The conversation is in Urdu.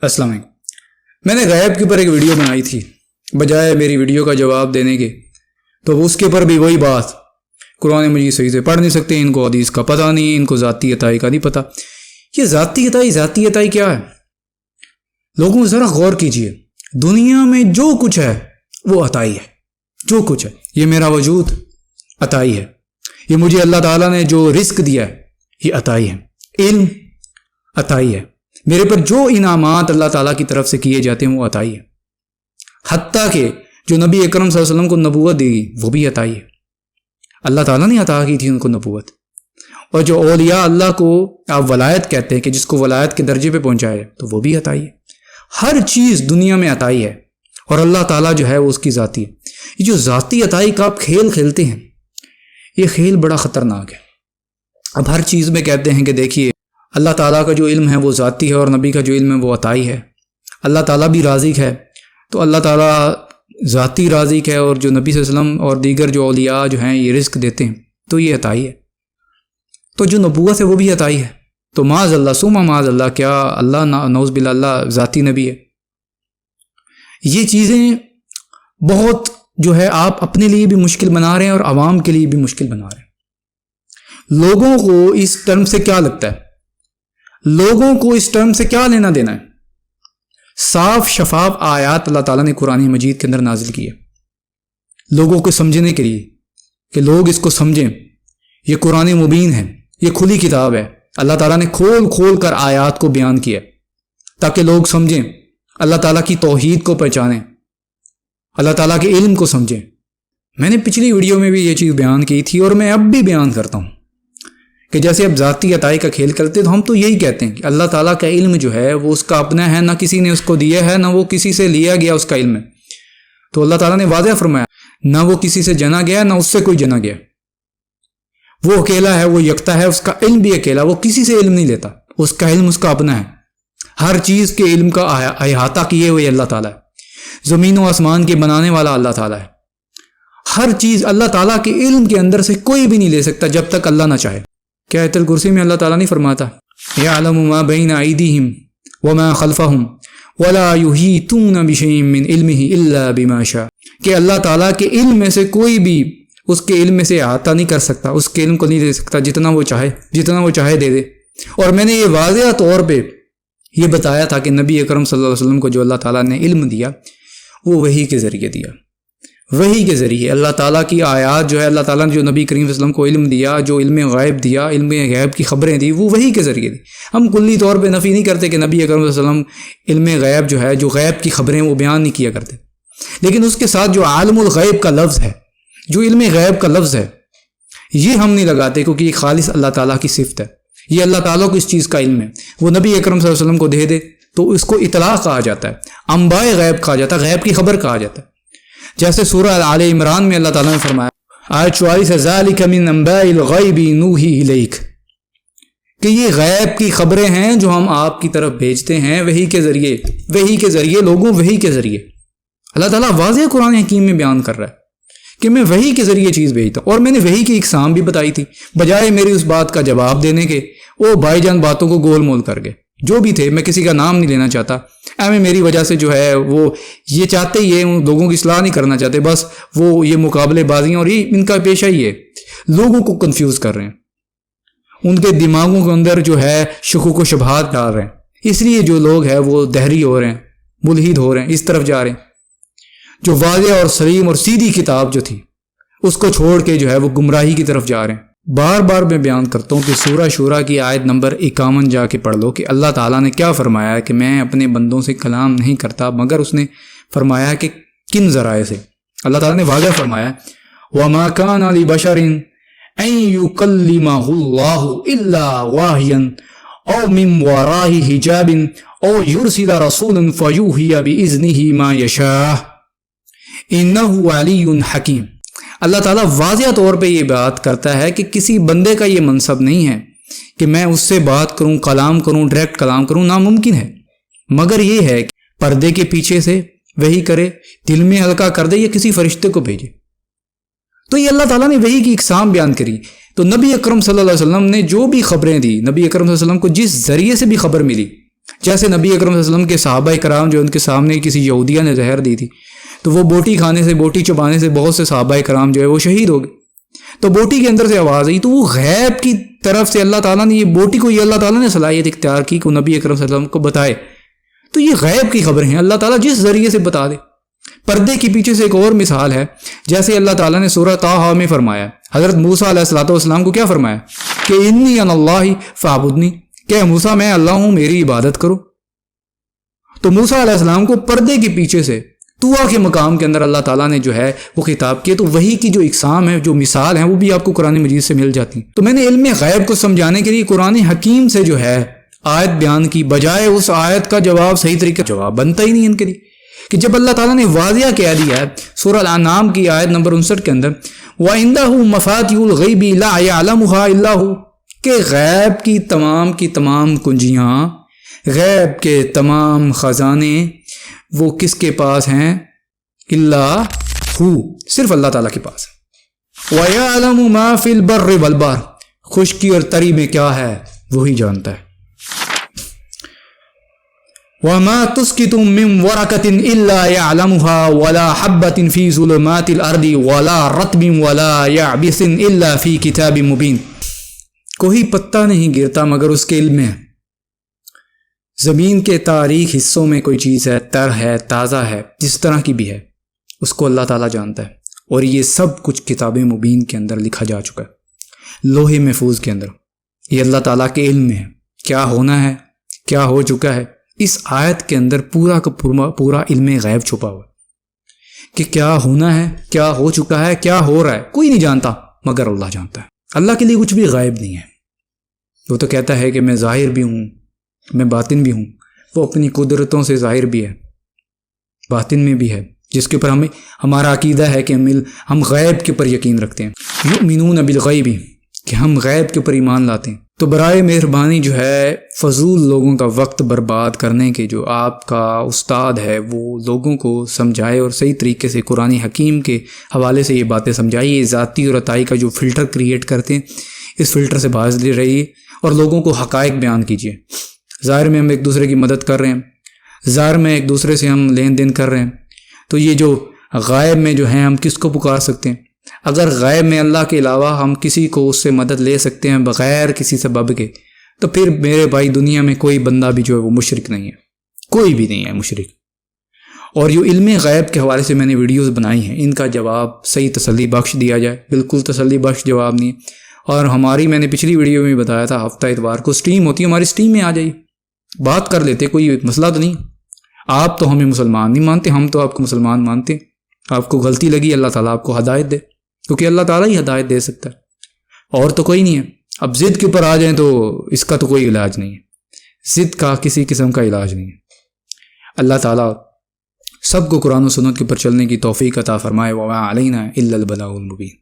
السلام علیکم۔ میں نے غیب کے اوپر ایک ویڈیو بنائی تھی، بجائے میری ویڈیو کا جواب دینے کے تو اس کے اوپر بھی وہی بات، قرآن مجید صحیح سے پڑھ نہیں سکتے، ان کو حدیث کا پتہ نہیں، ان کو ذاتی عطائی کا نہیں پتہ۔ یہ ذاتی عطائی کیا ہے؟ لوگوں ذرا غور کیجئے، دنیا میں جو کچھ ہے وہ عطائی ہے، جو کچھ ہے، یہ میرا وجود عطائی ہے، یہ مجھے اللہ تعالیٰ نے جو رزق دیا ہے یہ عطائی ہے، علم عطائی ہے، میرے پر جو انعامات اللہ تعالیٰ کی طرف سے کیے جاتے ہیں وہ عطائی ہے، حتیٰ کہ جو نبی اکرم صلی اللہ علیہ وسلم کو نبوت دی گئی وہ بھی عطائی ہے، اللہ تعالیٰ نے عطا کی تھی ان کو نبوت۔ اور جو اولیاء اللہ کو آپ ولایت کہتے ہیں کہ جس کو ولایت کے درجے پہ پہنچائے تو وہ بھی عطائی ہے۔ ہر چیز دنیا میں عطائی ہے اور اللہ تعالیٰ جو ہے وہ اس کی ذاتی ہے۔ یہ جو ذاتی عطائی کا آپ کھیل کھیلتے ہیں یہ کھیل بڑا خطرناک ہے۔ اب ہر چیز میں کہتے ہیں کہ دیکھیے اللہ تعالیٰ کا جو علم ہے وہ ذاتی ہے اور نبی کا جو علم ہے وہ عطائی ہے، اللہ تعالیٰ بھی رازق ہے تو اللہ تعالیٰ ذاتی رازق ہے، اور جو نبی صلی اللہ علیہ وسلم اور دیگر جو اولیاء جو ہیں یہ رزق دیتے ہیں تو یہ عطائی ہے، تو جو نبوت ہے وہ بھی عطائی ہے۔ تو معاذ اللہ ثم معاذ اللہ، کیا اللہ نعوذ باللہ اللہ ذاتی نبی ہے؟ یہ چیزیں بہت جو ہے آپ اپنے لیے بھی مشکل بنا رہے ہیں اور عوام کے لیے بھی مشکل بنا رہے ہیں۔ لوگوں کو اس ٹرم سے کیا لگتا ہے؟ لوگوں کو اس ٹرم سے کیا لینا دینا ہے؟ صاف شفاف آیات اللہ تعالیٰ نے قرآن مجید کے اندر نازل کی ہے لوگوں کو سمجھنے کے لیے، کہ لوگ اس کو سمجھیں۔ یہ قرآن مبین ہے، یہ کھلی کتاب ہے، اللہ تعالیٰ نے کھول کھول کر آیات کو بیان کیا تاکہ لوگ سمجھیں، اللہ تعالیٰ کی توحید کو پہچانیں، اللہ تعالیٰ کے علم کو سمجھیں۔ میں نے پچھلی ویڈیو میں بھی یہ چیز بیان کی تھی اور میں اب بھی بیان کرتا ہوں کہ جیسے اب ذاتی عطائی کا کھیل کرتے تو ہم تو یہی کہتے ہیں کہ اللہ تعالیٰ کا علم جو ہے وہ اس کا اپنا ہے، نہ کسی نے اس کو دیا ہے، نہ وہ کسی سے لیا گیا اس کا علم ہے۔ تو اللہ تعالیٰ نے واضح فرمایا نہ وہ کسی سے جنا گیا نہ اس سے کوئی جنا گیا، وہ اکیلا ہے، وہ یکتا ہے، اس کا علم بھی اکیلا، وہ کسی سے علم نہیں لیتا، اس کا علم اس کا اپنا ہے۔ ہر چیز کے علم کا احاطہ کیے ہوئے اللہ تعالیٰ ہے، زمین و آسمان کے بنانے والا اللہ تعالیٰ ہے۔ ہر چیز اللہ تعالیٰ کے علم کے اندر سے کوئی بھی نہیں لے سکتا جب تک اللہ نہ چاہے۔ کیا آیت الکرسی میں اللہ تعالیٰ نہیں فرماتا یعلم ما بین ایدیہم وما خلفہم ولا یحیطون بشیء من علمہ الا بما شاء، کہ اللہ تعالیٰ کے علم میں سے کوئی بھی اس کے علم میں سے احاطہ نہیں کر سکتا، اس کے علم کو نہیں دے سکتا، جتنا وہ چاہے دے دے۔ اور میں نے یہ واضح طور پہ یہ بتایا تھا کہ نبی اکرم صلی اللہ علیہ وسلم کو جو اللہ تعالیٰ نے علم دیا وہ وحی کے ذریعے دیا، وحی کے ذریعے اللہ تعالیٰ کی آیات جو ہے، اللہ تعالیٰ نے جو نبی کریم صلی اللہ علیہ وسلم کو علم دیا، جو علم غیب دیا، علم غیب کی خبریں دی، وہ وحی کے ذریعے دی۔ ہم کلی طور پہ نفی نہیں کرتے کہ نبی اکرم صلی اللہ علیہ وسلم علم غیب جو ہے، جو غیب کی خبریں وہ بیان نہیں کیا کرتے، لیکن اس کے ساتھ جو عالم الغیب کا لفظ ہے، جو علم غیب کا لفظ ہے، یہ ہم نہیں لگاتے کیونکہ یہ خالص اللہ تعالیٰ کی صفت ہے، یہ اللہ تعالیٰ کو اس چیز کا علم ہے، وہ نبی اکرم صلی اللہ علیہ وسلم کو دے تو اس کو اطلاع کہا جاتا ہے، انباء غیب کہا جاتا ہے، غیب کی خبر کہا جاتا ہے۔ جیسے سورہ آل عمران میں اللہ تعالیٰ نے فرمایا آیت 44 ہے ذَلِكَ مِنْ أَنْبَاءِ الْغَيْبِ نُوحِيهِ إِلَيْكَ، کہ یہ غیب کی خبریں ہیں جو ہم آپ کی طرف بھیجتے ہیں وحی کے ذریعے لوگوں، وحی کے ذریعے۔ اللہ تعالیٰ واضح قرآن حکیم میں بیان کر رہا ہے کہ میں وحی کے ذریعے چیز بھیجتا ہوں، اور میں نے وحی کی اقسام بھی بتائی تھی، بجائے میری اس بات کا جواب دینے کے وہ بھائی جان باتوں کو گول مول کر گئے، جو بھی تھے، میں کسی کا نام نہیں لینا چاہتا، میری وجہ سے جو ہے وہ یہ چاہتے ہی ہے، لوگوں کی اصلاح نہیں کرنا چاہتے، بس وہ یہ مقابلے بازیاں اور یہ ان کا پیشہ ہی ہے، لوگوں کو کنفیوز کر رہے ہیں، ان کے دماغوں کے اندر جو ہے شکوک و شبہات ڈال رہے ہیں، اس لیے جو لوگ ہیں وہ دہری ہو رہے ہیں، ملحد ہو رہے ہیں، اس طرف جا رہے ہیں، جو واضح اور سلیم اور سیدھی کتاب جو تھی اس کو چھوڑ کے جو ہے وہ گمراہی کی طرف جا رہے ہیں۔ بار بار میں بیان کرتا ہوں کہ سورہ شورا کی آیت نمبر 51 جا کے پڑھ لو کہ اللہ تعالیٰ نے کیا فرمایا ہے کہ میں اپنے بندوں سے کلام نہیں کرتا، مگر اس نے فرمایا کہ کن ذرائع سے۔ اللہ تعالیٰ نے واضح فرمایا وَمَا كَانَ لِبَشَرٍ أَن يُكَلِّمَهُ اللَّهُ إِلَّا وَاحْيًا أَوْ مِن وَرَاءِ حِجَابٍ أَوْ يُرْسِلَ رَسُولًا فَيُوحِيَ بِإِذْنِهِ مَا يَشَاءُ إِنَّهُ عَلِيٌّ حَكِيمٌ۔ اللہ تعالیٰ واضح طور پہ یہ بات کرتا ہے کہ کسی بندے کا یہ منصب نہیں ہے کہ میں اس سے بات کروں، کلام کروں، ڈائریکٹ کلام کروں، ناممکن ہے، مگر یہ ہے کہ پردے کے پیچھے سے وحی کرے، دل میں ہلکا کر دے یا کسی فرشتے کو بھیجے۔ تو یہ اللہ تعالیٰ نے وحی کی اقسام بیان کری۔ تو نبی اکرم صلی اللہ علیہ وسلم نے جو بھی خبریں دی، نبی اکرم صلی اللہ علیہ وسلم کو جس ذریعے سے بھی خبر ملی، جیسے نبی اکرم صلی اللہ علیہ وسلم کے صحابہ کرام جو ان کے سامنے کسی یہودیہ نے زہر دی تھی تو وہ بوٹی کھانے سے، بوٹی چبانے سے بہت سے صحابہ کرام جو ہے وہ شہید ہو گئے. تو بوٹی کے اندر سے آواز آئی، تو وہ غیب کی طرف سے اللہ تعالیٰ نے یہ بوٹی کو، یہ اللہ تعالیٰ نے صلاحیت اختیار کی کہ نبی اکرم صلی اللہ علیہ وسلم کو بتائے. تو یہ غیب کی خبریں ہیں، اللہ تعالیٰ جس ذریعے سے بتا دے. پردے کے پیچھے سے ایک اور مثال ہے، جیسے اللہ تعالیٰ نے سورہ طٰہٰ میں فرمایا، حضرت موسیٰ علیہ السلام کو کیا فرمایا کہ انی انا اللہ فاعبدنی، کہ موسیٰ میں اللہ ہوں، میری عبادت کرو. تو موسیٰ علیہ السلام کو پردے کے پیچھے سے طوا کے مقام کے اندر اللہ تعالیٰ نے جو ہے وہ خطاب کیا. تو وہی کی جو اقسام ہے، جو مثال ہیں، وہ بھی آپ کو قرآن مجید سے مل جاتی ہیں. تو میں نے علم غیب کو سمجھانے کے لیے قرآن حکیم سے جو ہے آیت بیان کی، بجائے اس آیت کا جواب صحیح طریقے جواب بنتا ہی نہیں ان کے لیے. کہ جب اللہ تعالیٰ نے واضح کہہ دیا ہے سورہ الانعام کی آیت نمبر 59 کے اندر وَعِندَهُ مَفَاتِحُ الْغَيْبِ لَا يَعْلَمُهَا إِلَّا هُوَ، کہ غیب کی تمام کنجیاں، غیب کے تمام خزانے وہ کس کے پاس ہیں؟ اللہ ہو، صرف اللہ تعالیٰ کے پاس ہے. وَيَعْلَمُ مَا فِي الْبَرِّ وَالْبَحْرِ، خشکی اور تری میں کیا ہے وہی جانتا ہے. وَمَا تُسْقِطُ مِّن وَرَقَةٍ إِلَّا يَعْلَمُهَا وَلَا حَبَّةٍ فِي ظُلُمَاتِ الْأَرْضِ وَلَا رَطْبٍ وَلَا يَابِسٍ إِلَّا فِي كِتَابٍ مُبِينٍ، کوئی پتا نہیں گرتا مگر اس کے علم میں. زمین کے تاریخ حصوں میں کوئی چیز ہے، تر ہے، تازہ ہے، جس طرح کی بھی ہے، اس کو اللہ تعالیٰ جانتا ہے. اور یہ سب کچھ کتاب مبین کے اندر لکھا جا چکا ہے، لوح محفوظ کے اندر. یہ اللہ تعالیٰ کے علم میں ہے، کیا ہونا ہے، کیا ہو چکا ہے. اس آیت کے اندر پورا کا پورا علم غیب چھپا ہوا ہے کہ کیا ہونا ہے، کیا ہو چکا ہے، کیا ہو رہا ہے، کوئی نہیں جانتا مگر اللہ جانتا ہے. اللہ کے لیے کچھ بھی غائب نہیں ہے. وہ تو کہتا ہے کہ میں ظاہر بھی ہوں، میں باطن بھی ہوں. وہ اپنی قدرتوں سے ظاہر بھی ہے، باطن میں بھی ہے، جس کے اوپر ہمارا عقیدہ ہے کہ ہم غیب کے اوپر یقین رکھتے ہیں. یؤمنون بالغیب، کہ ہم غیب کے اوپر ایمان لاتے ہیں. تو برائے مہربانی جو ہے فضول لوگوں کا وقت برباد کرنے کے جو آپ کا استاد ہے وہ لوگوں کو سمجھائے اور صحیح طریقے سے قرآن حکیم کے حوالے سے یہ باتیں سمجھائیے. یہ ذاتی اور عطائی کا جو فلٹر کریٹ کرتے ہیں، اس فلٹر سے باز لے رہیے اور لوگوں کو حقائق بیان کیجیے. ظاہر میں ہم ایک دوسرے کی مدد کر رہے ہیں، ظاہر میں ایک دوسرے سے ہم لین دین کر رہے ہیں. تو یہ جو غائب میں جو ہیں ہم کس کو پکار سکتے ہیں؟ اگر غیب میں اللہ کے علاوہ ہم کسی کو اس سے مدد لے سکتے ہیں بغیر کسی سبب کے، تو پھر میرے بھائی دنیا میں کوئی بندہ بھی جو ہے وہ مشرک نہیں ہے، کوئی بھی نہیں ہے مشرک. اور یہ علم غیب کے حوالے سے میں نے ویڈیوز بنائی ہیں، ان کا جواب صحیح تسلی بخش دیا جائے، بالکل تسلی بخش جواب نہیں ہے. اور ہماری میں نے پچھلی ویڈیو میں بتایا تھا ہفتہ اتوار کو سٹریم ہوتی ہے، ہماری سٹریم میں آ جائیے، بات کر لیتے، کوئی مسئلہ تو نہیں. آپ تو ہمیں مسلمان نہیں مانتے، ہم تو آپ کو مسلمان مانتے. آپ کو غلطی لگی، اللہ تعالیٰ آپ کو ہدایت دے، کیونکہ اللہ تعالیٰ ہی ہدایت دے سکتا ہے، اور تو کوئی نہیں ہے. اب ضد کے اوپر آ جائیں تو اس کا تو کوئی علاج نہیں ہے، ضد کا کسی قسم کا علاج نہیں ہے. اللہ تعالیٰ سب کو قرآن و سنت کے اوپر چلنے کی توفیق عطا فرمائے. وما علینا الا البلاغ المبین.